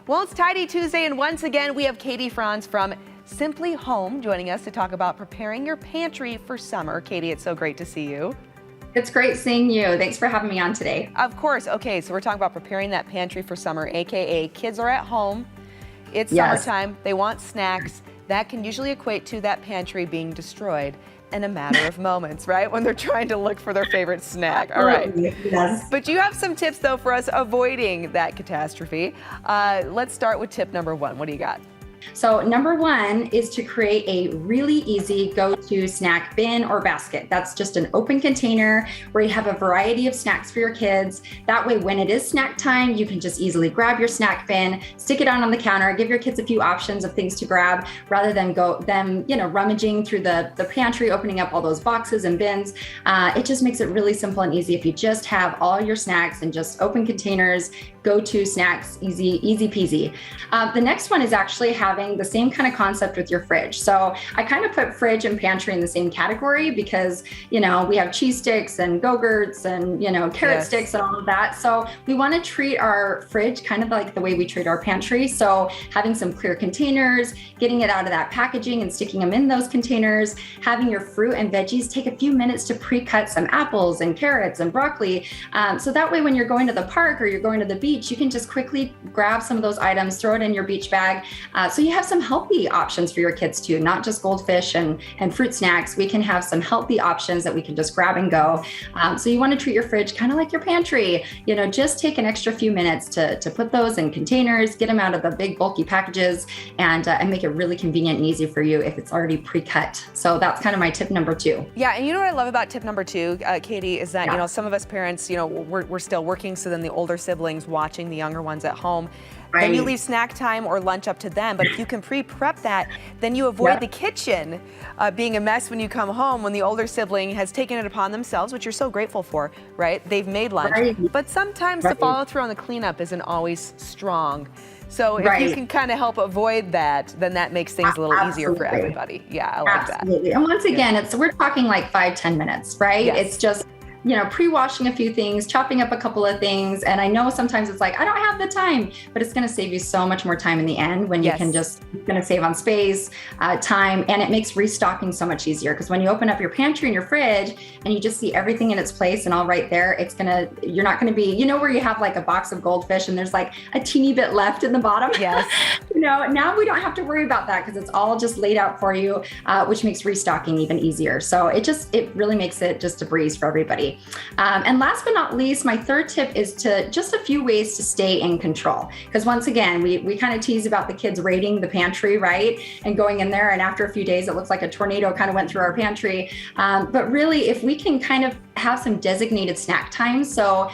Well, it's Tidy Tuesday, and once again, we have Katie Frantz from Simply Home joining us to talk about preparing your pantry for summer. Katie, it's so great to see you. It's great seeing you. Thanks for having me on today. Of course. Okay, so we're talking about preparing that pantry for summer, aka kids are at home. It's summertime. They want snacks. That can usually equate to that pantry being destroyed in a matter of moments, right? When they're trying to look for their favorite snack. All right. Yes. But you have some tips, though, for us avoiding that catastrophe. Let's start with tip number one. What do you got? So number one is to create a really easy go-to snack bin or basket. That's just an open container where you have a variety of snacks for your kids. That way, when it is snack time, you can just easily grab your snack bin, stick it on the counter, give your kids a few options of things to grab rather than rummaging through the pantry, opening up all those boxes and bins. It just makes it really simple and easy if you just have all your snacks in just open containers, go-to snacks, easy peasy. The next one is actually having the same kind of concept with your fridge. So I kind of put fridge and pantry in the same category because, we have cheese sticks and Go-Gurts and, carrot sticks and all of that. So we want to treat our fridge kind of like the way we treat our pantry. So having some clear containers, getting it out of that packaging and sticking them in those containers, having your fruit and veggies, take a few minutes to pre-cut some apples and carrots and broccoli. So that way, when you're going to the park or you're going to the beach, you can just quickly grab some of those items, throw it in your beach bag. So you have some healthy options for your kids too, not just goldfish and fruit snacks. We can have some healthy options that we can just grab and go. So you want to treat your fridge kind of like your pantry. Just take an extra few minutes to put those in containers, get them out of the big bulky packages, and make it really convenient and easy for you if it's already pre-cut. So that's kind of my tip number two. Yeah, and you know what I love about tip number two, Katie, is that some of us parents, we're still working, so then the older siblings watching the younger ones at home. Then you leave snack time or lunch up to them. But if you can pre-prep that, then you avoid the kitchen being a mess when you come home when the older sibling has taken it upon themselves, which you're so grateful for, right? They've made lunch. But sometimes the follow through on the cleanup isn't always strong. So if you can kind of help avoid that, then that makes things a little easier for everybody. Yeah, I like that. And once again, we're talking like 5-10 minutes, right? Yes. It's just pre-washing a few things, chopping up a couple of things. And I know sometimes it's like, I don't have the time, but it's going to save you so much more time in the end when you can it's going to save on space, time, and it makes restocking so much easier. Because when you open up your pantry and your fridge and you just see everything in its place and all right there, you're not going to be, where you have like a box of goldfish and there's like a teeny bit left in the bottom. Yes. Now we don't have to worry about that because it's all just laid out for you, which makes restocking even easier. So it really makes it just a breeze for everybody. And last but not least, my third tip is just a few ways to stay in control. Because once again, we kind of tease about the kids raiding the pantry, right? And going in there, and after a few days, it looks like a tornado kind of went through our pantry. But really, if we can kind of have some designated snack times. So,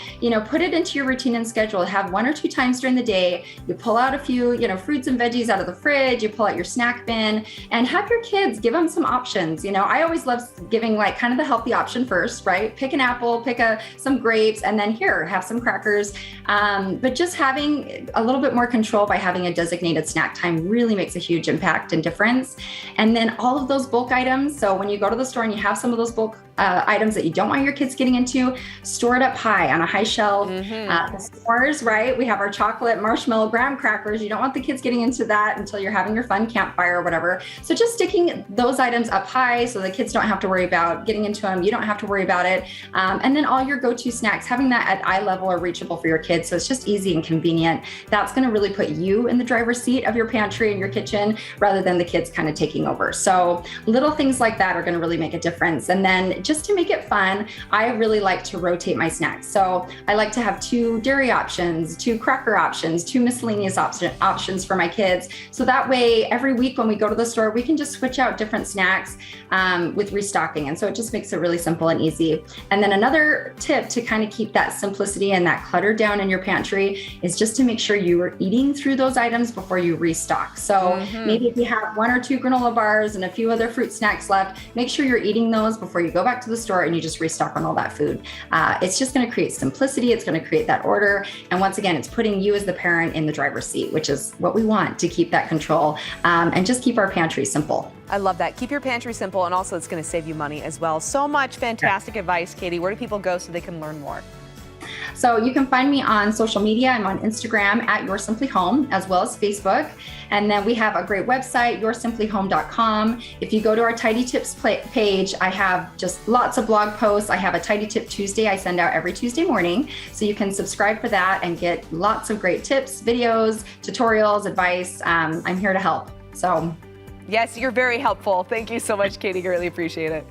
put it into your routine and schedule. Have 1 or 2 times during the day. You pull out a few, fruits and veggies out of the fridge. You pull out your snack bin and have your kids, give them some options. I always love giving like kind of the healthy option first, right? Pick an apple, pick some grapes, and then have some crackers. But just having a little bit more control by having a designated snack time really makes a huge impact and difference. And then all of those bulk items. So when you go to the store and you have some of those bulk items that you don't want your kids getting into, store it up high on a high shelf. The s'mores, right? We have our chocolate, marshmallow, graham crackers. You don't want the kids getting into that until you're having your fun campfire or whatever. So just sticking those items up high so the kids don't have to worry about getting into them. You don't have to worry about it. And then all your go-to snacks, having that at eye level or reachable for your kids. So it's just easy and convenient. That's going to really put you in the driver's seat of your pantry and your kitchen rather than the kids kind of taking over. So little things like that are going to really make a difference. And then just to make it fun, I really like to rotate my snacks. So I like to have 2 dairy options, 2 cracker options, 2 miscellaneous options for my kids. So that way, every week when we go to the store, we can just switch out different snacks with restocking. And so it just makes it really simple and easy. And then another tip to kind of keep that simplicity and that clutter down in your pantry is just to make sure you are eating through those items before you restock. So maybe if you have 1 or 2 granola bars and a few other fruit snacks left, make sure you're eating those before you go back to the store and you just restock on all that food. It's just going to create simplicity. It's going to create that order. And once again, it's putting you as the parent in the driver's seat, which is what we want to keep that control and just keep our pantry simple. I love that. Keep your pantry simple, and also it's going to save you money as well. So much fantastic advice, Katie. Where do people go so they can learn more? So you can find me on social media. I'm on Instagram at Your Simply Home, as well as Facebook. And then we have a great website, yoursimplyhome.com. If you go to our Tidy Tips page, I have just lots of blog posts. I have a Tidy Tip Tuesday I send out every Tuesday morning. So you can subscribe for that and get lots of great tips, videos, tutorials, advice. I'm here to help. So yes, you're very helpful. Thank you so much, Katie. Greatly appreciate it.